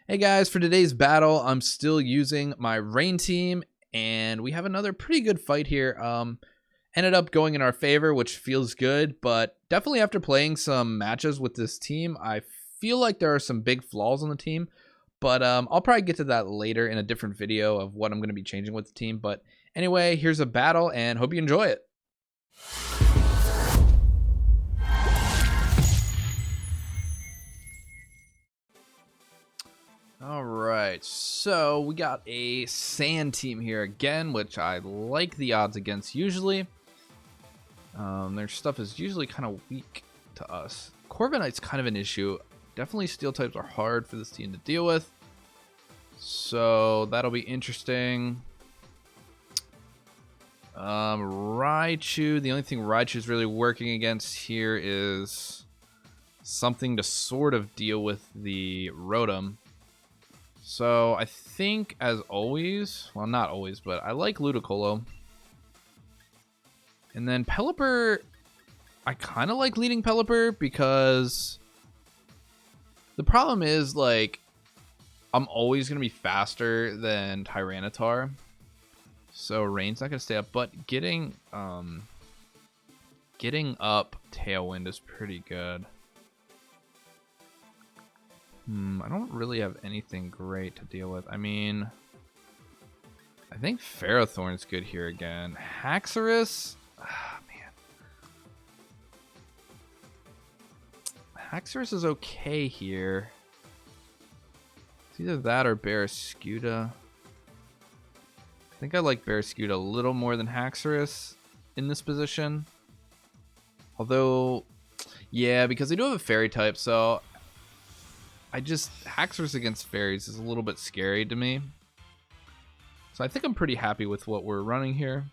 Hey guys, for today's battle, I'm still using my rain team, and we have another pretty good fight here. Ended up going in our favor, which feels good, but definitely after playing some matches with this team, I feel like there are some big flaws on the team, but I'll probably get to that later in a different video of what I'm going to be changing with the team. But anyway, here's a battle, and hope you enjoy it. Alright, so we got a sand team here again, which I like the odds against usually. Their stuff is usually kind of weak to us. Corviknight's kind of an issue. Definitely steel types are hard for this team to deal with. So that'll be interesting. Raichu, the only thing Raichu's really working against here is something to sort of deal with the Rotom. So I think, as always, well, not always, but I like Ludicolo. And then Pelipper, I kind of like leading Pelipper because the problem is, like, I'm always going to be faster than Tyranitar. So Rain's not going to stay up, but getting up Tailwind is pretty good. I don't really have anything great to deal with. I mean, I think Ferrothorn's good here again. Haxorus? Man. Haxorus is okay here. It's either that or Barrascuda. I think I like Barrascuda a little more than Haxorus in this position. Although, yeah, because they do have a fairy type, so Haxorus against fairies is a little bit scary to me. So I think I'm pretty happy with what we're running here.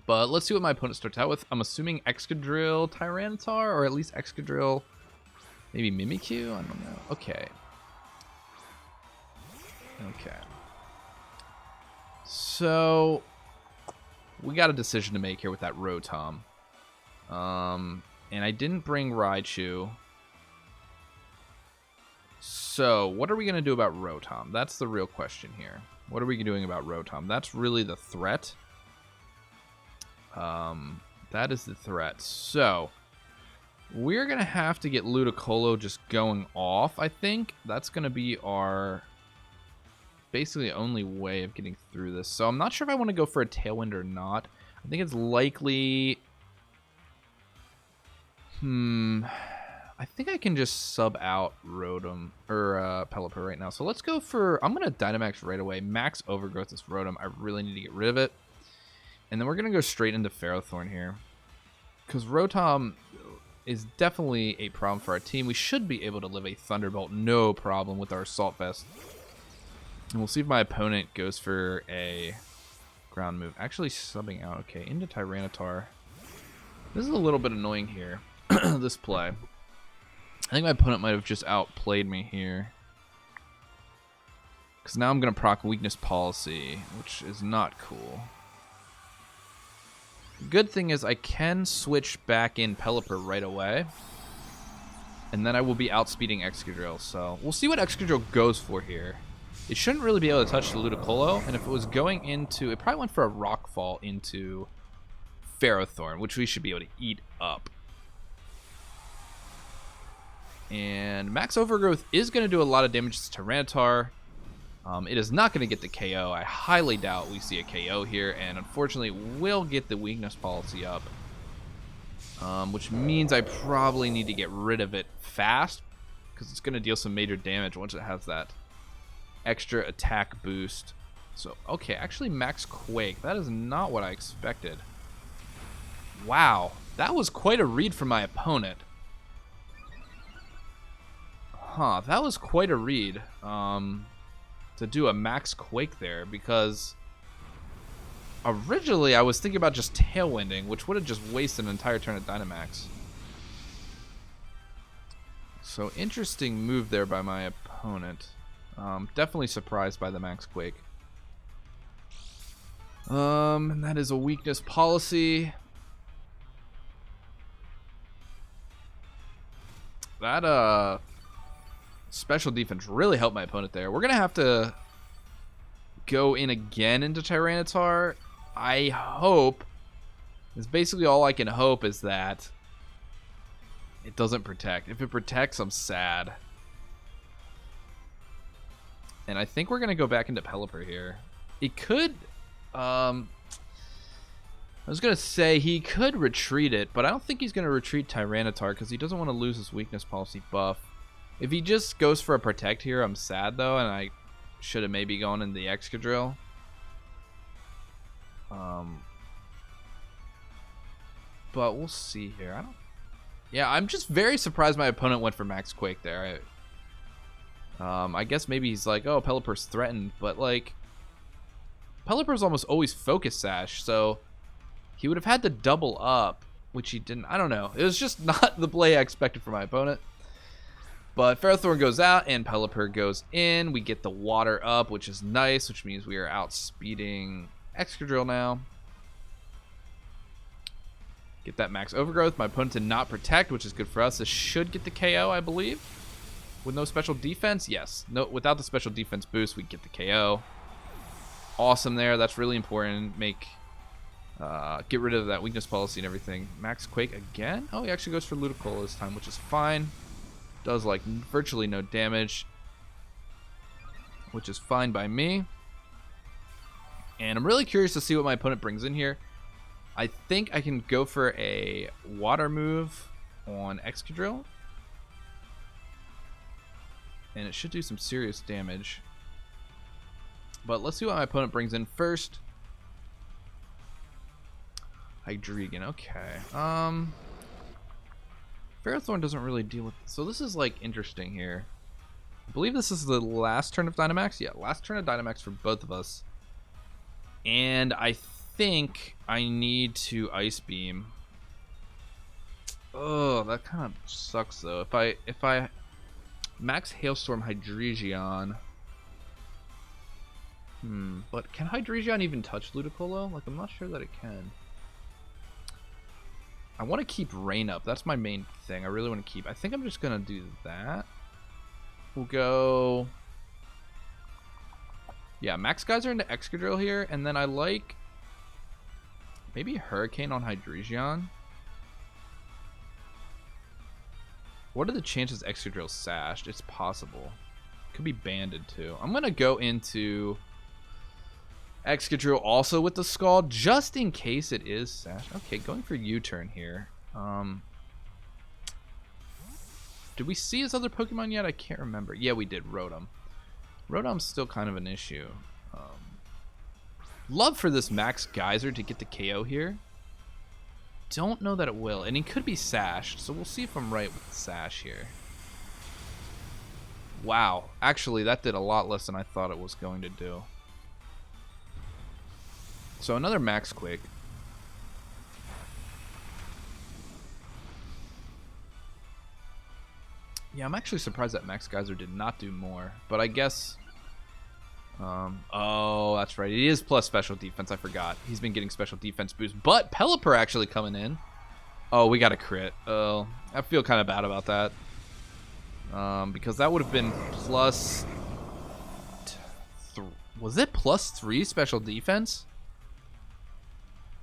But let's see what my opponent starts out with. I'm assuming Excadrill Tyranitar, or at least Excadrill, maybe Mimikyu? I don't know. Okay. So we got a decision to make here with that Rotom. And I didn't bring Raichu. So, what are we going to do about Rotom? That's the real question here. What are we doing about Rotom? That's really the threat. That is the threat. So, we're going to have to get Ludicolo just going off, I think. That's going to be our basically only way of getting through this. So, I'm not sure if I want to go for a Tailwind or not. I think it's likely... I think I can just sub out Rotom or Pelipper right now. So let's go for, I'm going to Dynamax right away. Max Overgrowth this Rotom. I really need to get rid of it. And then we're going to go straight into Ferrothorn here. Because Rotom is definitely a problem for our team. We should be able to live a Thunderbolt no problem with our Assault Vest. And we'll see if my opponent goes for a ground move. Actually subbing out. Okay, into Tyranitar. This is a little bit annoying here. This play. I think my opponent might have just outplayed me here. Because now I'm going to proc Weakness Policy, which is not cool. The good thing is I can switch back in Pelipper right away. And then I will be outspeeding Excadrill. So we'll see what Excadrill goes for here. It shouldn't really be able to touch the Ludicolo. And if it was going into... It probably went for a Rockfall into Ferrothorn, which we should be able to eat up. And Max Overgrowth is going to do a lot of damage to Tyranitar. It is not going to get the KO. I highly doubt we see a KO here. And unfortunately, we'll get the Weakness Policy up. Which means I probably need to get rid of it fast. Because it's going to deal some major damage once it has that extra attack boost. So, okay, actually Max Quake. That is not what I expected. Wow, that was quite a read from my opponent. Huh, that was quite a read to do a Max Quake there, because originally I was thinking about just Tailwinding, which would have just wasted an entire turn of Dynamax. So interesting move there by my opponent. Definitely surprised by the Max Quake. And that is a Weakness Policy. That Special defense really helped my opponent there. We're going to have to go in again into Tyranitar. I hope. It's basically all I can hope is that it doesn't protect. If it protects, I'm sad. And I think we're going to go back into Pelipper here. It could... I was going to say he could retreat it, but I don't think he's going to retreat Tyranitar because he doesn't want to lose his weakness policy buff. If he just goes for a protect here, I'm sad though, and I should have maybe gone in the Excadrill. But we'll see here. Yeah, I'm just very surprised my opponent went for Max Quake there. I guess maybe he's like, oh, Pelipper's threatened, but like, Pelipper's almost always Focus Sash, so he would have had to double up, which he didn't. I don't know. It was just not the play I expected from my opponent. But Ferrothorn goes out and Pelipper goes in. We get the water up, which is nice, which means we are outspeeding Excadrill now. Get that max overgrowth. My opponent did not protect, which is good for us. This should get the KO, I believe. With no special defense? Yes. No, without the special defense boost, we get the KO. Awesome there. That's really important. Get rid of that weakness policy and everything. Max Quake again? Oh, he actually goes for Ludicolo this time, which is fine. Does like virtually no damage, which is fine by me. And I'm really curious to see what my opponent brings in here. I think I can go for a water move on Excadrill. And it should do some serious damage. But let's see what my opponent brings in first. Hydreigon, okay. Ferrothorn doesn't really deal with... So this is, like, interesting here. I believe this is the last turn of Dynamax. Yeah, last turn of Dynamax for both of us. And I think I need to Ice Beam. Oh, that kind of sucks, though. If I Max Hailstorm Hydreigon... But can Hydreigon even touch Ludicolo? Like, I'm not sure that it can. I want to keep Rain up. That's my main thing. I really want to keep. I think I'm just going to do that. We'll go... Yeah, Max Geyser into Excadrill here. And then I like... maybe Hurricane on Hydreigon. What are the chances Excadrill's sashed? It's possible. Could be banded too. I'm going to go into... Excadrill also with the Scald, just in case it is sashed. Okay, going for U-turn here. Did we see his other Pokemon yet? I can't remember. Yeah, we did. Rotom. Rotom's still kind of an issue. Love for this Max Geyser to get the KO here. Don't know that it will. And he could be sashed, so we'll see if I'm right with the sash here. Wow. Actually, that did a lot less than I thought it was going to do. So another Max Quake. Yeah, I'm actually surprised that Max Geyser did not do more. But I guess... oh, that's right. It is plus special defense. I forgot. He's been getting special defense boost. But Pelipper actually coming in. Oh, we got a crit. Oh, I feel kind of bad about that. Because that would have been plus... was it plus 3 special defense?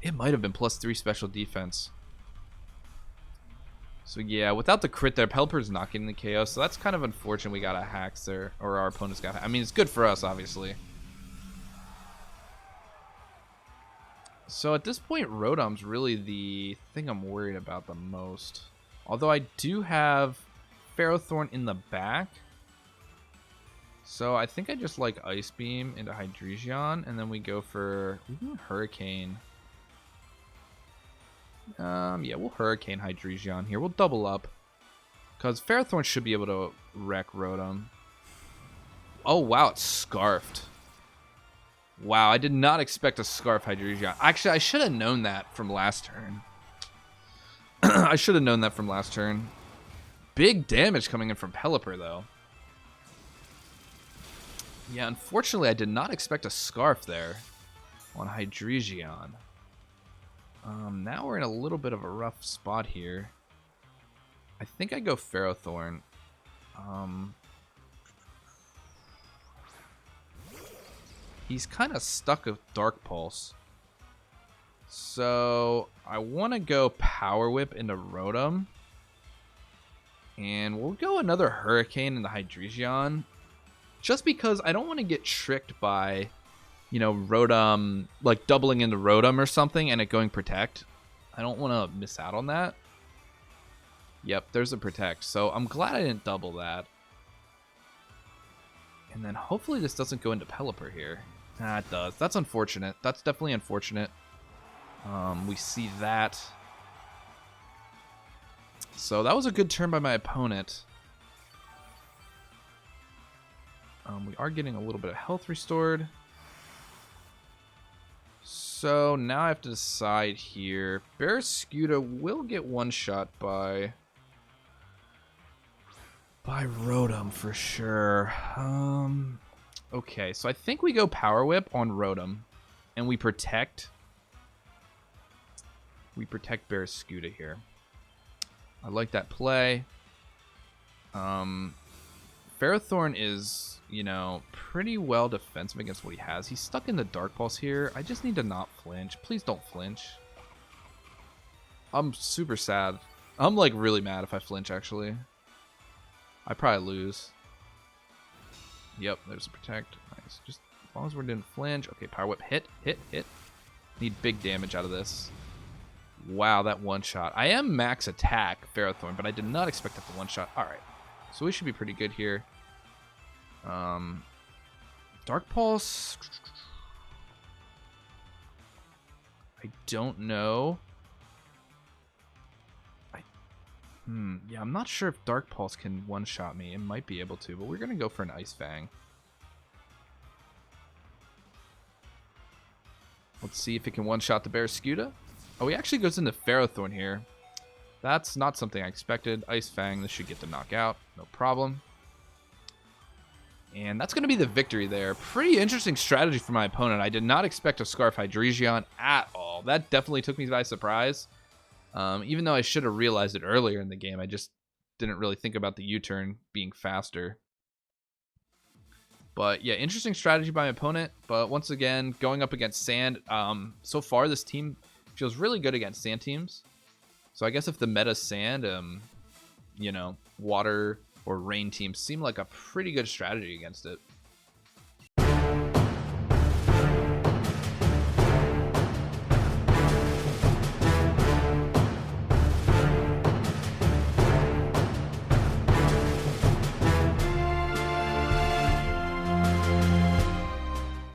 It might have been plus 3 special defense. So yeah, without the crit there, Pelipper's not getting the KO. So that's kind of unfortunate we got a Hax there. Or our opponent's got... I mean, it's good for us, obviously. So at this point, Rotom's really the thing I'm worried about the most. Although I do have Ferrothorn in the back. So I think I just like Ice Beam into Hydreigon. And then we go for Hurricane. Yeah, we'll Hurricane Hydreigon here. We'll double up. Because Ferrothorn should be able to wreck Rotom. Oh, wow, it's Scarfed. Wow, I did not expect a Scarf Hydreigon. Actually, I should have known that from last turn. I should have known that from last turn. Big damage coming in from Pelipper, though. Yeah, unfortunately, I did not expect a Scarf there on Hydreigon. Now we're in a little bit of a rough spot here. I think I go Ferrothorn. He's kind of stuck with Dark Pulse. So I want to go Power Whip into Rotom. And we'll go another Hurricane into Hydreigon. Just because I don't want to get tricked by, you know, Rotom, like doubling into Rotom or something and it going Protect. I don't want to miss out on that. Yep, there's a Protect. So I'm glad I didn't double that. And then hopefully this doesn't go into Pelipper here. Nah, it does. That's unfortunate. That's definitely unfortunate. We see that. So that was a good turn by my opponent. We are getting a little bit of health restored. So now I have to decide here. Barraskewda will get one shot by Rotom for sure. Okay, so I think we go Power Whip on Rotom, and we protect. We protect Barraskewda here. I like that play. Ferrothorn is, you know, pretty well defensive against what he has. He's stuck in the Dark Pulse here. I just need to not flinch. Please don't flinch. I'm super sad. I'm like really mad if I flinch, actually. I probably lose. Yep, there's a Protect. Nice. Just as long as we didn't flinch. Okay, Power Whip. Hit, hit, hit. Need big damage out of this. Wow, that one shot. I am max attack Ferrothorn, but I did not expect that to one shot. All right. So we should be pretty good here. Dark Pulse. I don't know. Yeah, I'm not sure if Dark Pulse can one-shot me. It might be able to, but we're going to go for an Ice Fang. Let's see if it can one-shot the Barraskewda. Oh, he actually goes into Ferrothorn here. That's not something I expected. Ice Fang, this should get the knockout. No problem. And that's going to be the victory there. Pretty interesting strategy for my opponent. I did not expect to Scarf Hydreigon at all. That definitely took me by surprise. Even though I should have realized it earlier in the game, I just didn't really think about the U-turn being faster. But yeah, interesting strategy by my opponent. But once again, going up against Sand, so far this team feels really good against Sand teams. So I guess if the meta Sand, you know, Water or Rain teams seem like a pretty good strategy against it.